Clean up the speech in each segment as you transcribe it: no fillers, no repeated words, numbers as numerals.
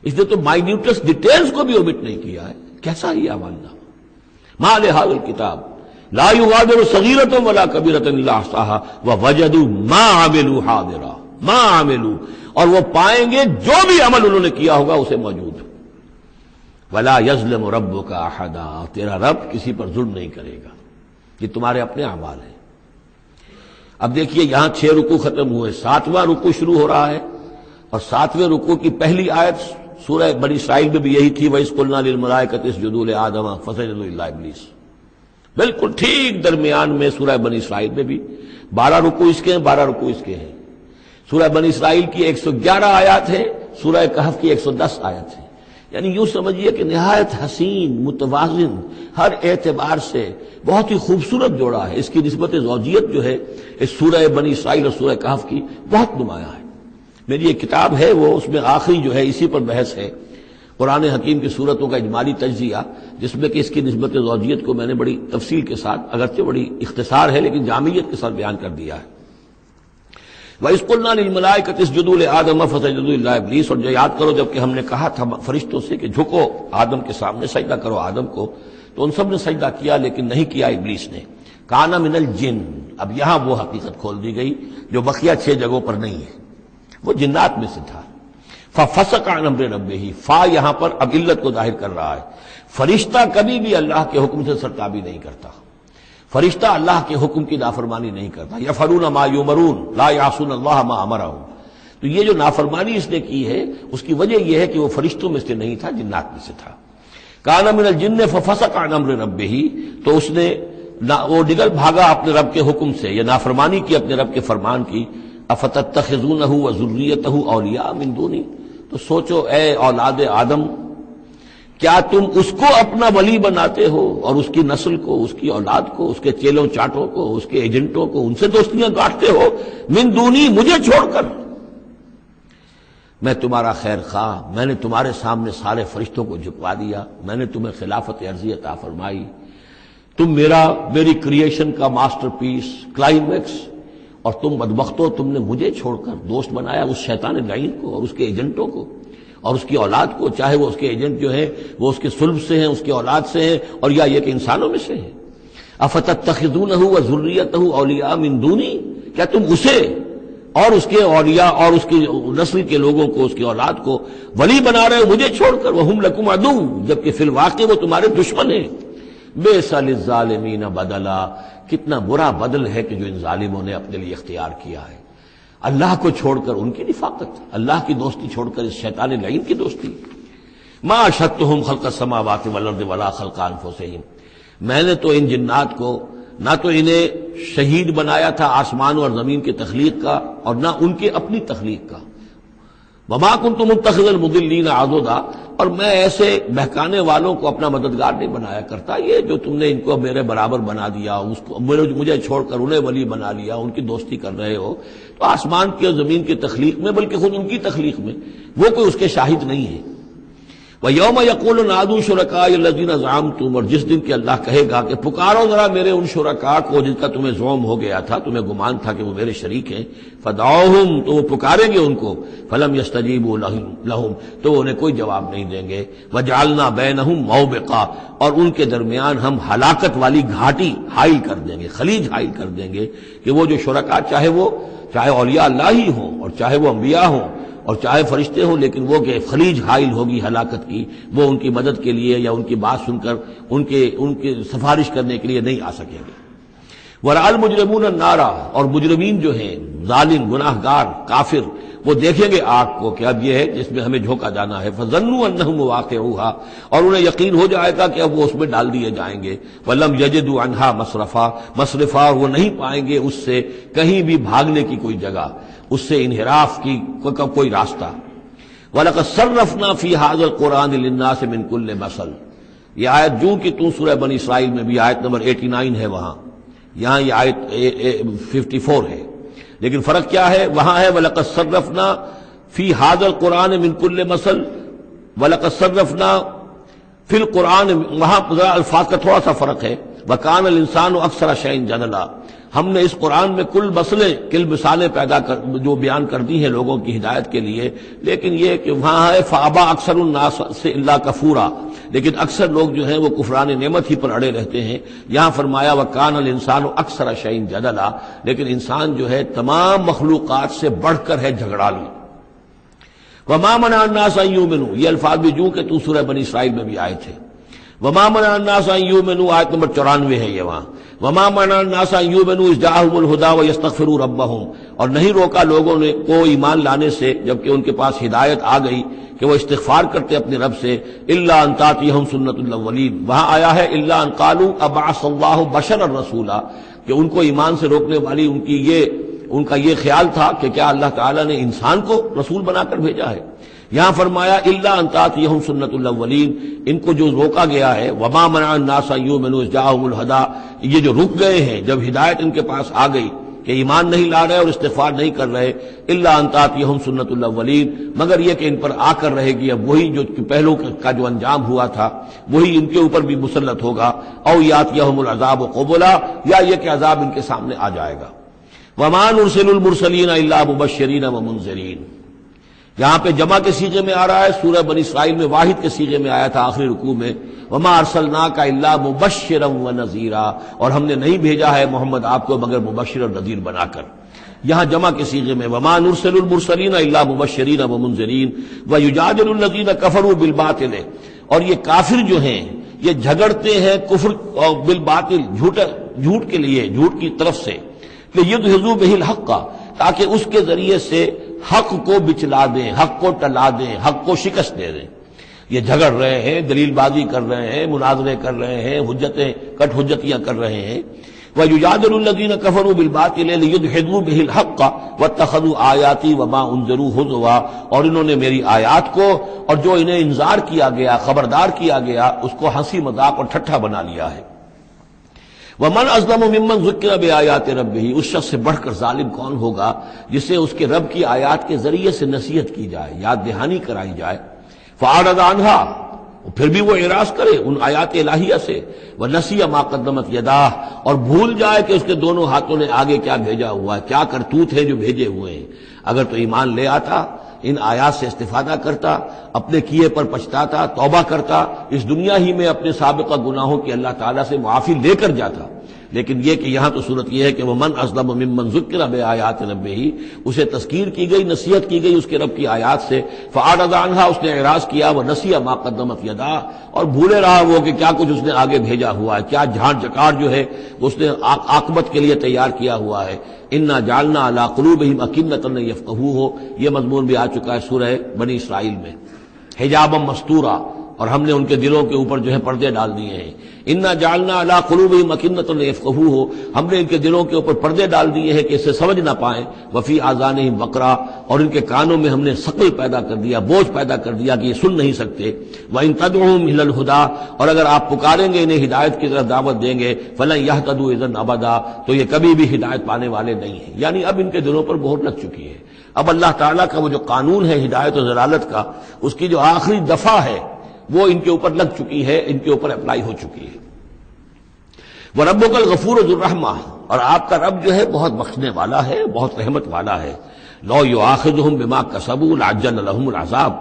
اس نے تو مائنیوٹس ڈیٹیلز کو بھی اومٹ نہیں کیا ہے. کیسا ہی اعمال نامہ. ما لہذا الکتاب لا یغادر صغیرۃ ولا کبیرۃ الا احصاها ووجدوا ما عملوا حاضرا. ما عملوا، اور وہ پائیں گے جو بھی عمل انہوں نے کیا ہوگا اسے موجود. ولا یظلم ربک احدا، تیرا رب کسی پر ظلم نہیں کرے گا. یہ تمہارے اپنے اعمال ہیں. اب دیکھیے یہاں 6 رکوع ختم ہوئے، 7واں رکوع شروع ہو رہا ہے، اور 7ویں رکوع کی پہلی آیت سورہ بنی اسرائیل میں بھی یہی تھی، وَإِذْ قُلْنَا لِلْمَلَائِكَةِ اسْجُدُوا لِآدَمَ فَسَجَدُوا إِلَّا إِبْلِيسَ. بالکل ٹھیک درمیان میں سورہ بنی اسرائیل میں بھی 12 رکوع اس کے ہیں، 12 رکوع اس کے ہیں. سورہ بنی اسرائیل کی 111 آیات ہیں، سورہ کہف کی 110 آیت ہیں. یعنی یوں سمجھیے کہ نہایت حسین، متوازن، ہر اعتبار سے بہت ہی خوبصورت جوڑا ہے. اس کی نسبت زوجیت جو ہے اس سورہ بنی اسرائیل اور سورہ کہف کی بہت نمایاں ہے. میری ایک کتاب ہے، وہ اس میں آخری جو ہے اسی پر بحث ہے، قرآن حکیم کی صورتوں کا اجمالی تجزیہ، جس میں کہ اس کی نسبت زوجیت کو میں نے بڑی تفصیل کے ساتھ، اگرچہ بڑی اختصار ہے لیکن جامعیت کے ساتھ بیان کر دیا ہے. وَإِذْ قُلْنَا لِلْمَلَائِكَةِ اسْجُدُوا لِآدَمَ فَسَجَدُوا إِلَّا إِبْلِيسَ. اور جو یاد کرو جب کہ ہم نے کہا تھا فرشتوں سے کہ جھکو آدم کے سامنے، سجدہ کرو آدم کو، تو ان سب نے سجدہ کیا لیکن نہیں کیا ابلیس نے. کَانَ مِنَ الْجِنِّ. اب یہاں وہ حقیقت کھول دی گئی جو بقیہ 6 جگہوں پر نہیں ہے، وہ جنات میں سے تھا. فَفَسَقَ عَنْ أَمْرِ رَبِّهِ. فا یہاں پر اب علت کو ظاہر کر رہا ہے. فرشتہ کبھی بھی اللہ کے حکم سے سرتابی نہیں کرتا. فرشتہ اللہ کے حکم کی نافرمانی نہیں کرتا. یفعلون ما یؤمرون لا یعصون اللہ ما امرهم. تو یہ جو نافرمانی اس نے کی ہے اس کی وجہ یہ ہے کہ وہ فرشتوں میں سے نہیں تھا، جنات میں سے تھا. کان من الجن ففسق عن امر ربه. تو اس نے وہ نکل بھاگا اپنے رب کے حکم سے، یہ نافرمانی کی اپنے رب کے فرمان کی. افتتخذونه وذريته اولیاء من دونی. تو سوچو اے اولاد آدم، کیا تم اس کو اپنا ولی بناتے ہو اور اس کی نسل کو، اس کی اولاد کو، اس کے چیلوں چاٹوں کو، اس کے ایجنٹوں کو، ان سے دوستیاں گاٹتے ہو، من دونی، مجھے چھوڑ کر. میں تمہارا خیر خواہ، میں نے تمہارے سامنے سارے فرشتوں کو جھکوا دیا، میں نے تمہیں خلافت عرضی عطا فرمائی، تم میری کریشن کا ماسٹر پیس، کلائمیکس، اور تم بدبختو تم نے مجھے چھوڑ کر دوست بنایا اس شیطان لعین کو اور اس کے ایجنٹوں کو اور اس کی اولاد کو، چاہے وہ اس کے ایجنٹ جو ہیں وہ اس کے صلب سے ہیں، اس کی اولاد سے ہیں، اور یا یہ کہ انسانوں میں سے ہیں. افتتخذونہ وذریتہ اولیاء من دونی. کیا تم اسے اور اس کے اولیاء اور اس کی نسل کے لوگوں کو، اس کی اولاد کو ولی بنا رہے ہو مجھے چھوڑ کر. وہم لکم عدو، جبکہ فی الواقع وہ تمہارے دشمن ہیں. بئس للظالمین بدلا. کتنا برا بدل ہے کہ جو ان ظالموں نے اپنے لیے اختیار کیا ہے. اللہ کو چھوڑ کر ان کی نفاقت، اللہ کی دوستی چھوڑ کر اس شیطان لعین کی دوستی. ما اشهدتهم خلق السماوات والارض ولا خلق انفسهم. میں نے تو ان جنات کو نہ تو انہیں شہید بنایا تھا آسمان اور زمین کی تخلیق کا اور نہ ان کے اپنی تخلیق کا. وما كنت متخذ المضلين عضدا. اور میں ایسے بہکانے والوں کو اپنا مددگار نہیں بنایا کرتا. یہ جو تم نے ان کو میرے برابر بنا دیا، اس کو مجھے چھوڑ کر انہیں ولی بنا لیا، ان کی دوستی کر رہے ہو، تو آسمان کی اور زمین کی تخلیق میں بلکہ خود ان کی تخلیق میں وہ کوئی اس کے شاہد نہیں ہے. وَيَوْمَ يَقُولُ نَادُوا شُرَكَائِيَ الَّذِينَ زَعَمْتُمْ. اور جس دن کہ اللہ کہے گا کہ پکارو ذرا میرے ان شرکاء کو جن کا تمہیں زعم ہو گیا تھا، تمہیں گمان تھا کہ وہ میرے شریک ہیں. فَدَعُوهُمْ. تو وہ پکاریں گے ان کو. فَلَمْ يَسْتَجِيبُوا لَهُمْ. تو وہ انہیں کوئی جواب نہیں دیں گے. وَجَعَلْنَا بَيْنَهُمْ مَوْبِقًا. اور ان کے درمیان ہم ہلاکت والی گھاٹی حائل کر دیں گے، خلیج حائل کر دیں گے کہ وہ جو شرکاء چاہے اولیاء اللہ ہی ہوں اور چاہے وہ انبیاء ہوں اور چاہے فرشتے ہوں، لیکن وہ کہ خلیج حائل ہوگی ہلاکت کی، وہ ان کی مدد کے لیے یا ان کی بات سن کر ان کے سفارش کرنے کے لیے نہیں آ سکیں گے. وَرَأَى الْمُجْرِمُونَ النَّارَ. اور مجرمین جو ہیں، ظالم، گناہ گار، کافر، وہ دیکھیں گے آگ کو کہ اب یہ ہے جس میں ہمیں جھونکا جانا ہے. فَظَنُّوا أَنَّهُمْ مُوَاقِعُوهَا. اور انہیں یقین ہو جائے گا کہ اب وہ اس میں ڈال دیے جائیں گے. وَلَمْ يَجِدُوا عَنْهَا مَصْرِفًا. وہ نہیں پائیں گے اس سے کہیں بھی بھاگنے کی کوئی جگہ، اس سے انحراف کی کوئی راستہ. وَلَقَدْ صَرَّفْنَا فِي هَذَا الْقُرْآنِ لِلنَّاسِ مِنْ كُلِّ مَثَلٍ. یہ آیت جو کہ سورہ بنی اسرائیل میں بھی آیت نمبر 89 ہے، وہاں یہاں یہ آیت 54 ہے، لیکن فرق کیا ہے؟ وہاں ہے وَلَقَدْ صَرَّفْنَا فِي هَذَا الْقُرْآنِ مِنْ كُلِّ مَثَلٍ. وَلَقَدْ صَرَّفْنَا فِي الْقُرْآنِ، وہاں الفاظ کا تھوڑا سا فرق ہے. وَكَانَ الْإِنسَانُ أَكْثَرَ شَيْءٍ جَدَلًا، ہم نے اس قرآن میں کل مثالیں پیدا جو بیان کر دی ہیں لوگوں کی ہدایت کے لیے، لیکن یہ کہ وہاں ہے فَأَبَى أَكْثَرُ النَّاسِ إِلَّا كَفُورًا، لیکن اکثر لوگ جو ہیں وہ کفران نعمت ہی پر اڑے رہتے ہیں۔ یہاں فرمایا وَكَانَ الْإِنسَانُ أَكْثَرَ شَيْءٍ جَدَلًا، لیکن انسان جو ہے تمام مخلوقات سے بڑھ کر ہے جھگڑالو۔ وَمَا مَنَعَ النَّاسَ أَن يُؤْمِنُوا، یہ الفاظ بھی جو کہ تو سورہ بنی اسرائیل میں بھی آئے تھے۔ وَمَا مَنَعَ النَّاسَ أَن يُؤْمِنُوا آیت نمبر 94 ہے یہ وہاں۔ وَمَا مَنَعَ النَّاسَ أَن يُؤْمِنُوا إِذْ جَاءَهُمُ الْهُدَىٰ وَيَسْتَغْفِرُوا رَبَّهُمْ، اور نہیں روکا لوگوں نے کو ایمان لانے سے جبکہ ان کے پاس ہدایت آ گئی کہ وہ استغفار کرتے اپنے رب سے، إِلَّا أَن تَأْتِيَهُمْ سُنَّةُ الْأَوَّلِينَ، وہاں آیا ہے إِلَّا أَن قَالُوا أَبْعَثَ اللَّهُ بَشَرًا رَسُولًا، کہ ان کو ایمان سے روکنے والی ان کا یہ خیال تھا کہ کیا اللہ تعالیٰ نے انسان کو رسول بنا کر بھیجا ہے۔ یہاں فرمایا الا ان تاتیہم سنت الاولین، ان کو جو روکا گیا ہے وما منع الناس ان یؤمنوا اذ جاءهم الہدی، یہ جو رک گئے ہیں جب ہدایت ان کے پاس آ گئی کہ ایمان نہیں لا رہے اور استغفار نہیں کر رہے، الا ان تاتیہم سنت الاولین، مگر یہ کہ ان پر آ کر رہے گی اب وہی جو پہلو کا جو انجام ہوا تھا وہی ان کے اوپر بھی مسلط ہوگا، او یاتیہم العذاب قبلا، یا یہ کہ عذاب ان کے سامنے آ جائے گا۔ وما نرسل المرسلین الا مبشرین ومنذرین، یہاں پہ جمع کے سیغے میں آ رہا ہے، سورہ بنی اسرائیل میں واحد کے سیغے میں آیا تھا آخری رکوع میں، وما ارسلناک الا مبشرا ونذیرا، اور ہم نے نہیں بھیجا ہے محمد آپ کو مگر مبشر اور نذیر بنا کر۔ یہاں جمع کے سیغے میں وما نرسل المرسلین الا مبشرین ومنذرین ویجادل الذین کفروا بالباطل، اور یہ کافر جو ہیں یہ جھگڑتے ہیں کفر اور بالباطل، جھوٹ کے لیے، جھوٹ کی طرف سے، لیدحضوا بہ الحق، تاکہ اس کے ذریعے سے حق کو بچلا دیں، حق کو ٹلا دیں، حق کو شکست دے دیں۔ یہ جھگڑ رہے ہیں، دلیل بازی کر رہے ہیں، مناظرے کر رہے ہیں، کٹ حجتیاں کر رہے ہیں۔ وَيُجَادِلُ الَّذِينَ كَفَرُوا بِالْبَاطِلِ لِيُدْحِضُوا بِهِ الْحَقَّ وَاتَّخَذُوا آيَاتِي وَمَا أُنذِرُوا هُزُوًا، اور انہوں نے میری آیات کو اور جو انہیں انذار کیا گیا، خبردار کیا گیا، اس کو ہنسی مذاق اور ٹھٹھا بنا لیا ہے۔ وَمَنْ أَظْلَمُ مِمَّنْ ذُكِّرَ بِآيَاتِ رَبِّهِ، اس شخص سے بڑھ کر ظالم کون ہوگا جسے اس کے رب کی آیات کے ذریعے سے نصیحت کی جائے، یاد دہانی کرائی جائے، فَأَعْرَضَ عَنْهَا، پھر بھی وہ اعراض کرے ان آیات الہیہ سے، وَنَسِیَ مَا قَدَّمَتْ يَدَاهُ، اور بھول جائے کہ اس کے دونوں ہاتھوں نے آگے کیا بھیجا ہوا ہے، کیا کرتوت ہے جو بھیجے ہوئے ہیں۔ اگر تو ایمان لے آتا، ان آیات سے استفادہ کرتا، اپنے کیے پر پچھتاتا، توبہ کرتا، اس دنیا ہی میں اپنے سابقہ گناہوں کی اللہ تعالیٰ سے معافی لے کر جاتا۔ لیکن یہ کہ یہاں تو صورت یہ ہے کہ وَمَنْ أَظْلَمُ مِمَّنْ ذُكِّرَ بِآيَاتِ رَبِّهِ، اسے تذکیر کی گئی، نصیحت کی گئی اس کے رب کی آیات سے، فَأَعْرَضَ عَنْهَا، اس نے اعراض کیا، وَنَسِیَ مَا قَدَّمَتْ يَدَاهُ، اور بھولے رہا وہ کہ کیا کچھ اس نے آگے بھیجا ہوا ہے، کیا جھاڑ جکاڑ جو ہے اس نے عاقبت کے لیے تیار کیا ہوا ہے۔ اِنَّا جَعَلْنَا عَلَىٰ قُلُوبِهِمْ أَكِنَّةً أَن يَفْقَهُوهُ، یہ مضمون بھی آ چکا ہے سورہ بنی اسرائیل میں، حجابا مستورا، اور ہم نے ان کے دلوں کے اوپر جو ہے پردے ڈال دیے ہیں۔ انا جعلنا علی قلوبہم اکنۃ یفقہوہ، ہم نے ان کے دلوں کے اوپر پردے ڈال دیے ہیں کہ اسے سمجھ نہ پائیں، وفی آذانہم وقرا، اور ان کے کانوں میں ہم نے ثقل پیدا کر دیا، بوجھ پیدا کر دیا کہ یہ سن نہیں سکتے۔ وان تدعوہم الی الہدی، اور اگر آپ پکاریں گے انہیں ہدایت کی طرف دعوت دیں گے، فلن یہتدوا اذا ابدا، تو یہ کبھی بھی ہدایت پانے والے نہیں ہیں۔ یعنی اب ان کے دلوں پر مہر لگ چکی ہے، اب اللہ تعالیٰ کا وہ جو قانون ہے ہدایت و ضلالت کا، اس کی جو آخری دفعہ ہے وہ ان کے اوپر لگ چکی ہے، ان کے اوپر اپلائی ہو چکی ہے۔ وَرَبُّكَ الْغَفُورُ ذُو الرَّحْمَةِ، اور آپ کا رب جو ہے بہت بخشنے والا ہے، بہت رحمت والا ہے۔ لَوْ يُؤَاخِذُهُم بِمَا كَسَبُوا لَعَجَّلَ لَهُمُ الْعَذَابَ،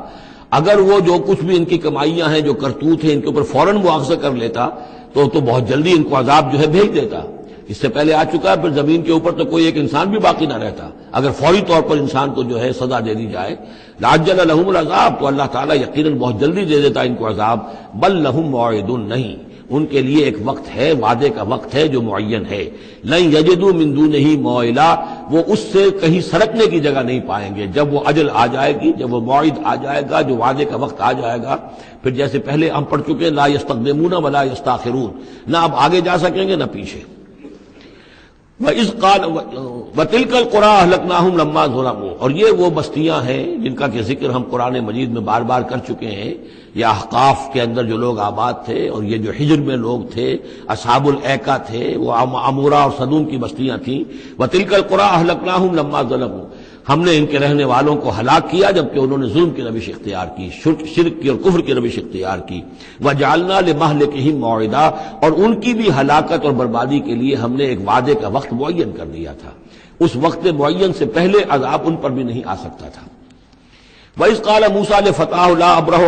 اگر وہ جو کچھ بھی ان کی کمائیاں ہیں، جو کرتوت ہیں، ان کے اوپر فوراً مواخذہ کر لیتا تو بہت جلدی ان کو عذاب جو ہے بھیج دیتا۔ اس سے پہلے آ چکا ہے، پھر زمین کے اوپر تو کوئی ایک انسان بھی باقی نہ رہتا اگر فوری طور پر انسان کو جو ہے سزا دے دی جائے۔ لَعَجَّلَ لَهُمُ الْعَذَابَ، تو اللہ تعالیٰ یقیناً بہت جلدی دے دیتا ان کو عذاب۔ بل لَهُم مَوْعِدٌ، نہیں، ان کے لیے ایک وقت ہے، وعدے کا وقت ہے جو معین ہے۔ لَن يَجِدُوا مِن دُونِهِ مَوْعِلًا، وہ اس سے کہیں سرکنے کی جگہ نہیں پائیں گے۔ جب وہ اجل آ جائے گی، جب وہ موعد آ جائے گا، جو وعدے کا وقت آ جائے گا، پھر جیسے پہلے ہم پڑھ چکے لا يستقدمون ولا يستاخرون، نہ اب آگے جا سکیں گے نہ پیچھے۔ وَإِذْ قَالَ وَتِلْكَ الْقُرَىٰ أَهْلَكْنَاهُمْ لَمَّا ظَلَمُوا، اور یہ وہ بستیاں ہیں جن کا کہ ذکر ہم قرآن مجید میں بار بار کر چکے ہیں۔ یہ احقاف کے اندر جو لوگ آباد تھے، اور یہ جو حجر میں لوگ تھے، اصحاب الایکا تھے، وہ عمورہ اور صدوم کی بستیاں تھیں۔ وَتِلْكَ الْقُرَىٰ أَهْلَكْنَاهُمْ لَمَّا ظَلَمُوا، ہم نے ان کے رہنے والوں کو ہلاک کیا جبکہ انہوں نے ظلم کی روش اختیار کی، شرک کی اور کفر کی روش اختیار کی۔ وَجَعَلْنَا لِمَهْلِكِهِمْ مَوْعِدًا، اور ان کی بھی ہلاکت اور بربادی کے لیے ہم نے ایک وعدے کا وقت معین کر دیا تھا، اس وقت معین سے پہلے عذاب ان پر بھی نہیں آ سکتا تھا۔ وَإِذْ قَالَ مُوسَىٰ لِفَتَاهُ لَا أَبْرَحُ